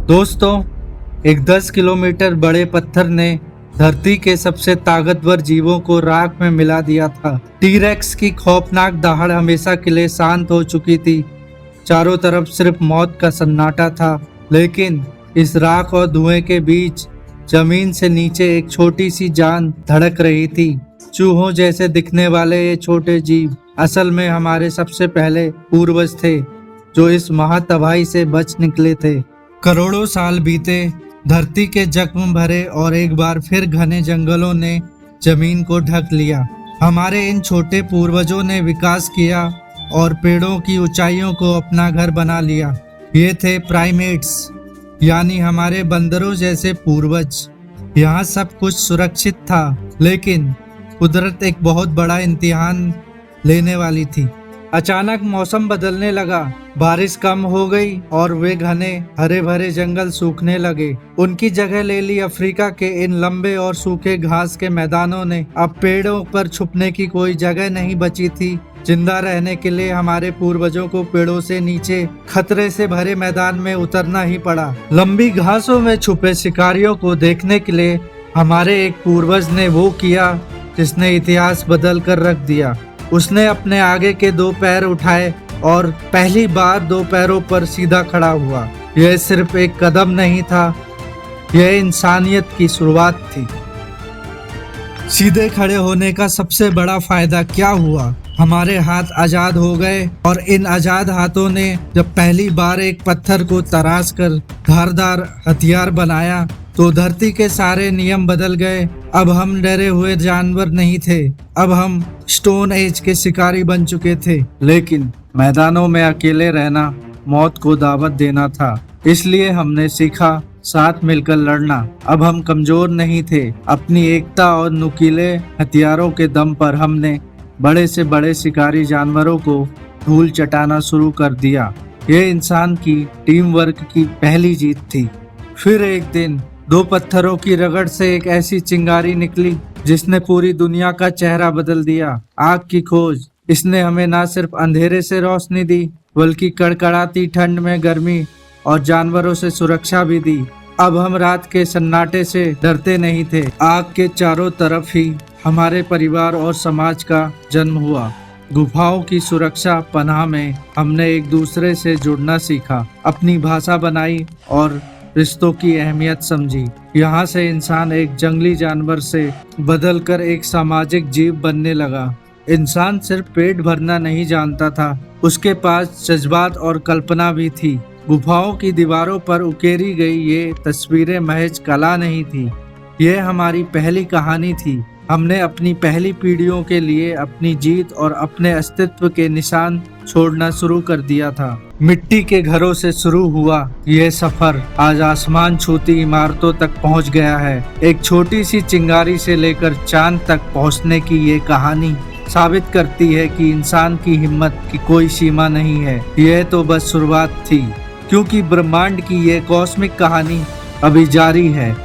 दोस्तों, एक 10 किलोमीटर बड़े पत्थर ने धरती के सबसे ताकतवर जीवों को राख में मिला दिया था। टी-रेक्स की खौफनाक दहाड़ हमेशा के लिए शांत हो चुकी थी। चारों तरफ सिर्फ मौत का सन्नाटा था, लेकिन इस राख और धुएं के बीच जमीन से नीचे एक छोटी सी जान धड़क रही थी। चूहों जैसे दिखने वाले ये छोटे जीव असल में हमारे सबसे पहले पूर्वज थे, जो इस महातबाही से बच निकले थे। करोड़ों साल बीते, धरती के जख्म भरे और एक बार फिर घने जंगलों ने जमीन को ढक लिया। हमारे इन छोटे पूर्वजों ने विकास किया और पेड़ों की ऊंचाइयों को अपना घर बना लिया। ये थे प्राइमेट्स, यानी हमारे बंदरों जैसे पूर्वज। यहाँ सब कुछ सुरक्षित था, लेकिन कुदरत एक बहुत बड़ा इम्तिहान लेने वाली थी। अचानक मौसम बदलने लगा, बारिश कम हो गई और वे घने हरे भरे जंगल सूखने लगे। उनकी जगह ले ली अफ्रीका के इन लंबे और सूखे घास के मैदानों ने। अब पेड़ों पर छुपने की कोई जगह नहीं बची थी। जिंदा रहने के लिए हमारे पूर्वजों को पेड़ों से नीचे खतरे से भरे मैदान में उतरना ही पड़ा। लंबी घासों में छुपे शिकारियों को देखने के लिए हमारे एक पूर्वज ने वो किया जिसने इतिहास बदल कर रख दिया। उसने अपने आगे के 2 पैर उठाए और पहली बार 2 पैरों पर सीधा खड़ा हुआ। यह सिर्फ एक कदम नहीं था, यह इंसानियत की शुरुआत थी। सीधे खड़े होने का सबसे बड़ा फायदा क्या हुआ? हमारे हाथ आजाद हो गए, और इन आजाद हाथों ने जब पहली बार एक पत्थर को तराश कर धारदार हथियार बनाया, तो धरती के सारे नियम बदल गए। अब हम डरे हुए जानवर नहीं थे, अब हम स्टोन एज के शिकारी बन चुके थे। लेकिन मैदानों में अकेले रहना मौत को दावत देना था, इसलिए हमने सीखा साथ मिलकर लड़ना। अब हम कमजोर नहीं थे। अपनी एकता और नुकीले हथियारों के दम पर हमने बड़े से बड़े शिकारी जानवरों को धूल चटाना शुरू कर दिया। ये इंसान की टीम वर्क की पहली जीत थी। फिर एक दिन 2 पत्थरों की रगड़ से एक ऐसी चिंगारी निकली जिसने पूरी दुनिया का चेहरा बदल दिया। आग की खोज। इसने हमें न सिर्फ अंधेरे से रोशनी दी, बल्कि कड़कड़ाती ठंड में गर्मी और जानवरों से सुरक्षा भी दी। अब हम रात के सन्नाटे से डरते नहीं थे। आग के चारों तरफ ही हमारे परिवार और समाज का जन्म हुआ। गुफाओं की सुरक्षा पनाह में हमने एक दूसरे से जुड़ना सीखा, अपनी भाषा बनाई और रिश्तों की अहमियत समझी। यहाँ से इंसान एक जंगली जानवर से बदलकर एक सामाजिक जीव बनने लगा। इंसान सिर्फ पेट भरना नहीं जानता था, उसके पास जज्बात और कल्पना भी थी। गुफाओं की दीवारों पर उकेरी गई ये तस्वीरें महज कला नहीं थी, ये हमारी पहली कहानी थी। हमने अपनी पहली पीढ़ियों के लिए अपनी जीत और अपने अस्तित्व के निशान छोड़ना शुरू कर दिया था। मिट्टी के घरों से शुरू हुआ यह सफर आज आसमान छूती इमारतों तक पहुंच गया है। एक छोटी सी चिंगारी से लेकर चांद तक पहुंचने की ये कहानी साबित करती है कि इंसान की हिम्मत की कोई सीमा नहीं है। यह तो बस शुरुआत थी, क्योंकि ब्रह्मांड की ये कॉस्मिक कहानी अभी जारी है।